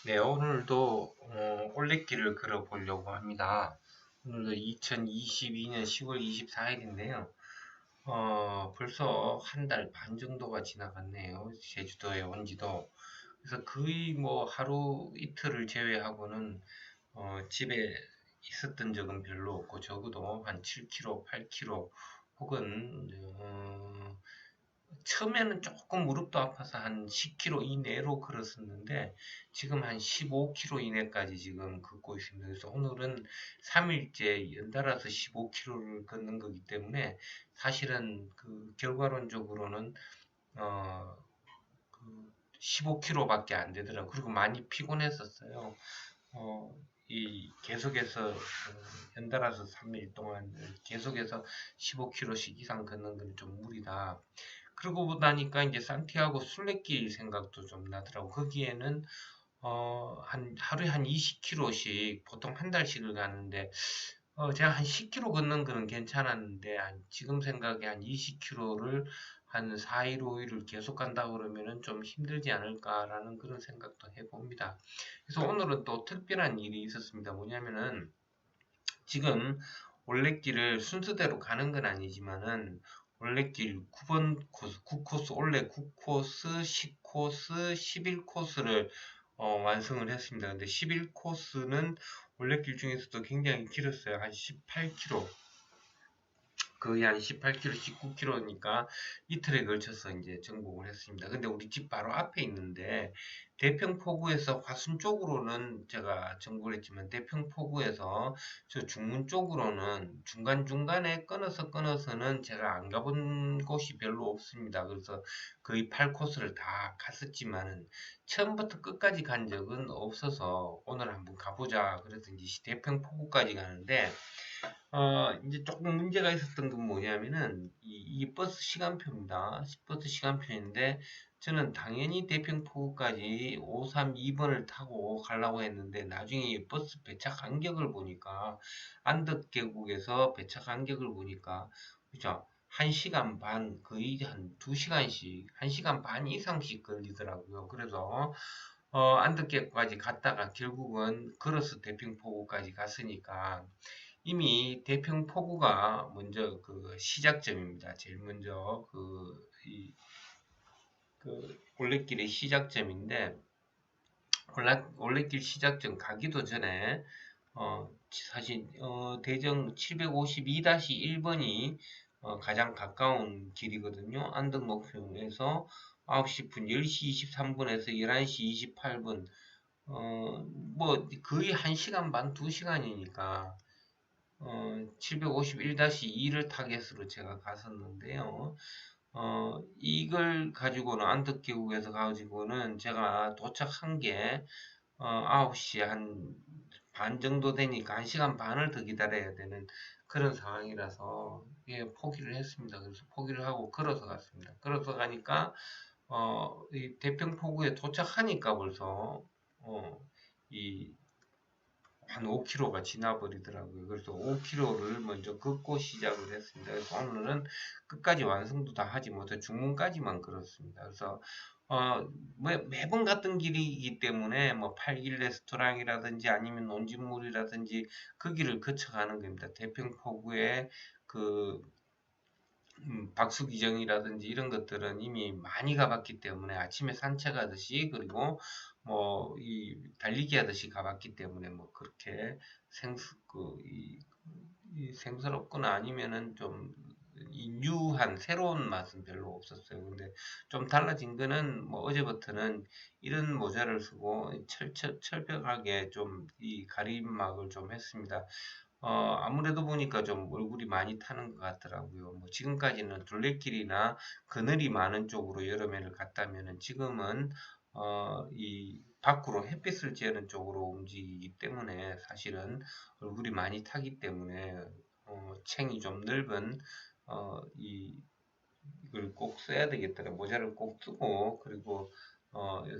네, 오늘도 올레길을 걸어보려고 합니다. 오늘도 2022년 10월 24일인데요. 벌써 한 달 반 정도가 지나갔네요. 제주도에 온 지도. 그래서 거의 뭐 하루 이틀을 제외하고는 집에 있었던 적은 별로 없고 적어도 한 7km, 8km 혹은 처음에는 조금 무릎도 아파서 한 10km 이내로 걸었었는데 지금 한 15km 이내까지 지금 걷고 있습니다. 그래서 오늘은 3일째 연달아서 15km를 걷는 거기 때문에 사실은 그 결과론적으로는 어, 그 15km밖에 안 되더라고요. 그리고 많이 피곤했었어요. 어, 이 계속해서 연달아서 3일 동안 계속해서 15km씩 이상 걷는 건 좀 무리다. 그러고 나니까 이제 산티아고 순례길 생각도 좀 나더라고. 거기에는 한 하루에 한 20km씩 보통 한 달씩을 가는데 제가 한 10km 걷는 거는 괜찮았는데 지금 생각에 한 20km를 한 4일, 5일을 계속 간다 그러면은 좀 힘들지 않을까라는 그런 생각도 해봅니다. 그래서 오늘은 또 특별한 일이 있었습니다. 뭐냐면은 지금 올레길을 순서대로 가는 건 아니지만은 올레길 9번 코스, 9코스, 올레 9코스, 10코스, 11코스를 완성을 했습니다. 근데 11코스는 올레길 중에서도 굉장히 길었어요. 한 18km. 거의 한 18km, 19km니까 이틀에 걸쳐서 이제 정복을 했습니다. 근데 우리 집 바로 앞에 있는데 대평포구에서 화순 쪽으로는 제가 정복을 했지만 대평포구에서 저 중문 쪽으로는 중간중간에 끊어서는 제가 안 가본 곳이 별로 없습니다. 그래서 거의 8코스를 다 갔었지만은 처음부터 끝까지 간 적은 없어서 오늘 한번 가보자. 그래서 이제 대평포구까지 가는데 이제 조금 문제가 있었던 건 뭐냐면은, 이 버스 시간표입니다. 버스 시간표인데, 저는 당연히 대평포구까지 532번을 타고 가려고 했는데, 나중에 버스 배차 간격을 보니까, 안덕계곡에서 배차 간격을 보니까, 그죠? 1시간 반, 거의 한 2시간씩, 1시간 반 이상씩 걸리더라고요. 그래서, 안덕계곡까지 갔다가 결국은 걸어서 대평포구까지 갔으니까, 이미 대평포구가 먼저 그 시작점입니다. 제일 먼저 그 올레길의 시작점인데 올레길 시작점 가기도 전에 사실 대정 752-1번이 가장 가까운 길이거든요. 안덕 목표에서 9시 분, 10시 23분에서 11시 28분 뭐 거의 1시간 반, 2시간이니까 751-2를 타겟으로 제가 갔었는데요. 이걸 가지고는 안덕계곡에서 가지고는 제가 도착한 게 9시 한 반 정도 되니까 1시간 반을 더 기다려야 되는 그런 상황이라서 예, 포기를 했습니다. 그래서 포기를 하고 걸어서 갔습니다. 걸어서 가니까 이 대평포구에 도착하니까 벌써 이 한 5km가 지나버리더라고요. 그래서 5km를 먼저 걷고 시작을 했습니다. 그래서 오늘은 끝까지 완성도 다 하지 못해 중문까지만 걸었습니다. 그래서 매번 갔던 길이기 때문에 뭐 팔길 레스토랑이라든지 아니면 논진물이라든지 그 길을 거쳐가는 겁니다. 대평포구에 그 박수기정이라든지 이런 것들은 이미 많이 가봤기 때문에 아침에 산책하듯이 그리고 뭐 이 달리기 하듯이 가봤기 때문에 뭐 그렇게 이 생스럽거나 아니면은 좀 이 뉴한 새로운 맛은 별로 없었어요. 근데 좀 달라진 거는 뭐 어제부터는 이런 모자를 쓰고 철벽하게 좀 이 가림막을 좀 했습니다. 아무래도 보니까 좀 얼굴이 많이 타는 것 같더라고요. 뭐 지금까지는 둘레길이나 그늘이 많은 쪽으로 여름에를 갔다면은 지금은 이 밖으로 햇빛을 쬐는 쪽으로 움직이기 때문에 사실은 얼굴이 많이 타기 때문에 챙이 좀 넓은 이걸 꼭 써야 되겠더라고요. 모자를 꼭 쓰고 그리고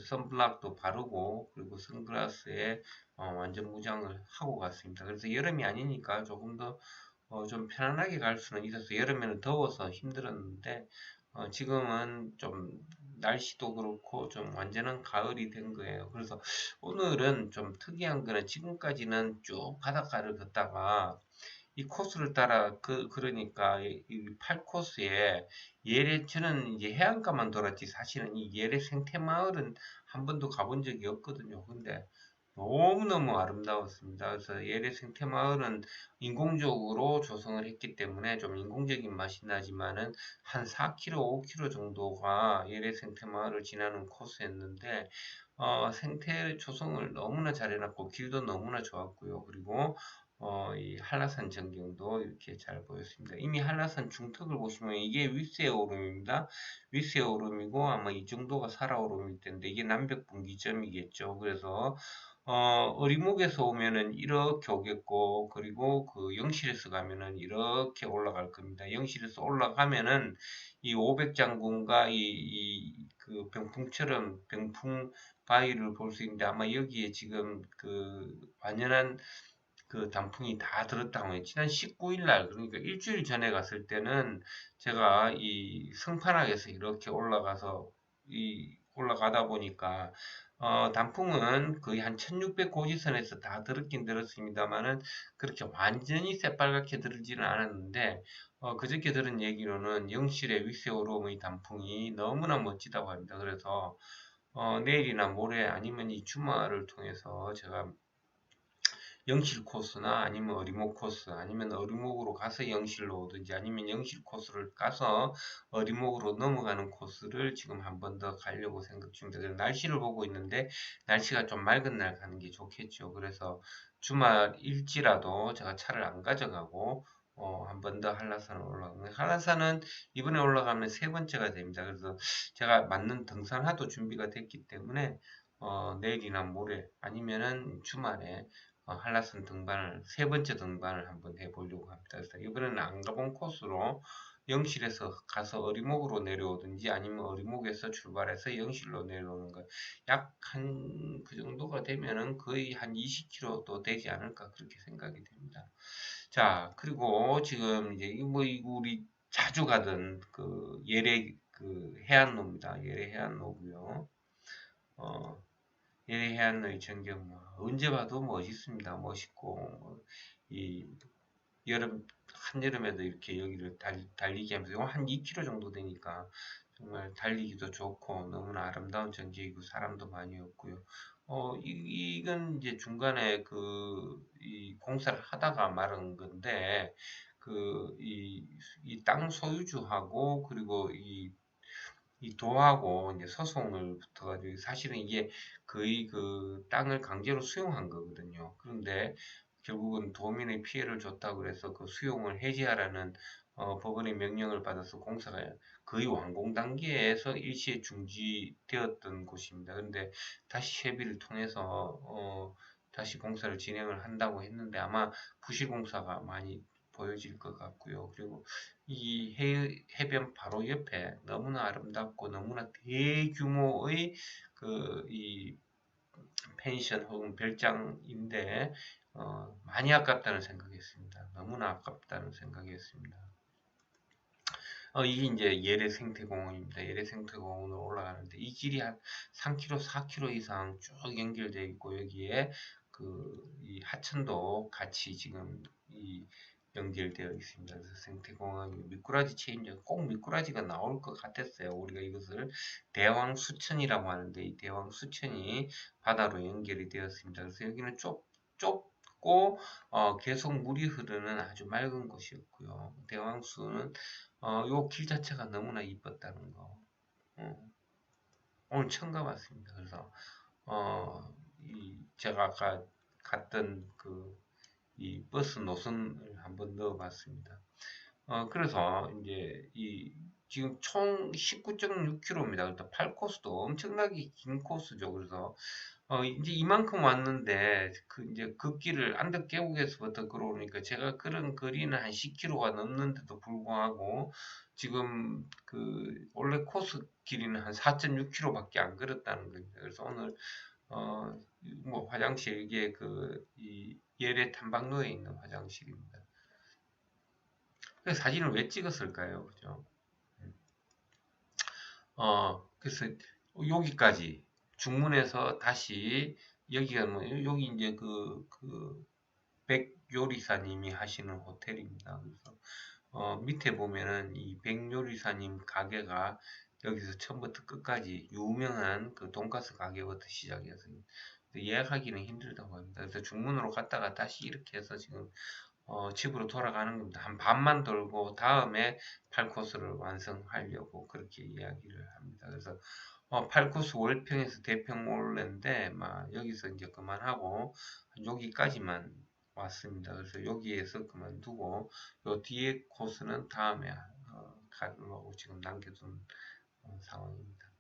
선블락도 바르고 그리고 선글라스에 완전 무장을 하고 갔습니다. 그래서 여름이 아니니까 조금 더 좀 편안하게 갈 수는 있었어요. 여름에는 더워서 힘들었는데 지금은 좀 날씨도 그렇고 좀 완전한 가을이 된 거예요. 그래서 오늘은 좀 특이한 거는 지금까지는 쭉 바닷가를 걷다가 이 코스를 따라 그러니까 이 8코스에 예래 저는 이제 해안가만 돌았지 사실은 이 예래 생태마을은 한 번도 가본 적이 없거든요. 근데 너무너무 아름다웠습니다. 그래서 예래 생태마을은 인공적으로 조성을 했기 때문에 좀 인공적인 맛이 나지만은 한 4km, 5km 정도가 예래 생태마을을 지나는 코스였는데 생태 조성을 너무나 잘해놨고 길도 너무나 좋았고요. 그리고 이 한라산 전경도 이렇게 잘 보였습니다. 이미 한라산 중턱을 보시면 이게 윗세 오름입니다. 윗세 오름이고 아마 이 정도가 살아 오름일 텐데 이게 남백 분기점이겠죠. 그래서 어리목에서 오면은 이렇게 오겠고 그리고 그 영실에서 가면은 이렇게 올라갈 겁니다. 영실에서 올라가면은 이 오백장군과 그 병풍처럼 병풍 바위를 볼 수 있는데 아마 여기에 지금 그 완연한 그 단풍이 다 들었다고 해요. 지난 19일 날, 그러니까 일주일 전에 갔을 때는 제가 이 성판악에서 이렇게 올라가다 보니까, 단풍은 거의 한 1600 고지선에서 다 들었긴 들었습니다만은 그렇게 완전히 새빨갛게 들지는 않았는데, 그저께 들은 얘기로는 영실의 위세오름의 단풍이 너무나 멋지다고 합니다. 그래서, 내일이나 모레 아니면 이 주말을 통해서 제가 영실 코스나 아니면 어리목 코스 아니면 어리목으로 가서 영실로 오든지 아니면 영실 코스를 가서 어리목으로 넘어가는 코스를 지금 한 번 더 가려고 생각 중입니다. 그래서 날씨를 보고 있는데 날씨가 좀 맑은 날 가는 게 좋겠죠. 그래서 주말일지라도 제가 차를 안 가져가고 한 번 더 한라산을 올라가면 한라산은 이번에 올라가면 세 번째가 됩니다. 그래서 제가 맞는 등산화도 준비가 됐기 때문에 내일이나 모레 아니면은 주말에 한라산 등반을 세 번째 등반을 한번 해보려고 합니다. 그래서 이번에는 안 가본 코스로 영실에서 가서 어리목으로 내려오든지 아니면 어리목에서 출발해서 영실로 내려오는 것. 약 한 그 정도가 되면은 거의 한 20km도 되지 않을까 그렇게 생각이 됩니다. 자, 그리고 지금 이제 우리 자주 가던 그 예래 그 해안로입니다. 예래 해안로고요. 어, 해안의 전경 뭐 언제 봐도 멋있습니다. 멋있고 이 여름 한여름에도 이렇게 여기를 달리기 하면서 한 2km 정도 되니까 정말 달리기도 좋고 너무나 아름다운 전경이고 사람도 많이 없고요. 이건 이제 중간에 이 공사를 하다가 말은 건데 이 땅 소유주하고 그리고 이 도하고 이제 소송을 붙어가지고 사실은 이게 거의 그 땅을 강제로 수용한 거거든요. 그런데 결국은 도민의 피해를 줬다고 그래서 그 수용을 해지하라는 법원의 명령을 받아서 공사가 거의 완공 단계에서 일시에 중지되었던 곳입니다. 그런데 다시 협의를 통해서 다시 공사를 진행을 한다고 했는데 아마 부실 공사가 많이 보여질 것 같고요. 그리고 이 해변 바로 옆에 너무나 아름답고 너무나 대규모의 이 펜션 혹은 별장인데 많이 아깝다는 생각했습니다. 너무나 아깝다는 생각했습니다. 이게 이제 예래 생태공원입니다. 예래 생태공원으로 올라가는데 이 길이 한 3km, 4km 이상 쭉 연결되어 있고 여기에 이 하천도 같이 지금 연결되어 있습니다. 그래서 생태공원 미꾸라지 체인저 꼭 미꾸라지가 나올 것 같았어요. 우리가 이것을 대왕수천이라고 하는데 이 대왕수천이 바다로 연결이 되었습니다. 그래서 여기는 좁고 계속 물이 흐르는 아주 맑은 곳이었고요. 대왕수는 요 길 자체가 너무나 이뻤다는 거. 오늘 처음 가봤습니다. 그래서 제가 아까 갔던 이 버스 노선을 한번 넣어봤습니다. 그래서 이제 지금 총 19.6km입니다. 그러니까 8코스도 엄청나게 긴 코스죠. 그래서 이제 이만큼 왔는데 이제 걷기를 안덕 계곡에서부터 걸어오니까 제가 걸은 거리는 한 10km가 넘는데도 불구하고 지금 원래 코스 길이는 한 4.6km밖에 안 걸었다는 겁니다. 그래서 오늘 뭐 화장실 이게 이 예래 탐방로에 있는 화장실입니다. 그 사진을 왜 찍었을까요? 그죠? 그래서 여기까지 중문에서 다시 여기가 뭐 여기 이제 그 백요리사님이 하시는 호텔입니다. 그래서 밑에 보면은 이 백요리사님 가게가 여기서 처음부터 끝까지 유명한 그 돈가스 가게부터 시작해서 예약하기는 힘들다고 합니다. 그래서 중문으로 갔다가 다시 이렇게 해서 지금 집으로 돌아가는 겁니다. 한 밤만 돌고 다음에 8코스를 완성하려고 그렇게 이야기를 합니다. 그래서 8코스 월평에서 대평 올랜데 막 여기서 이제 그만하고 여기까지만 왔습니다. 그래서 여기에서 그만두고 요 뒤에 코스는 다음에 가려고 지금 남겨둔 상황입니다.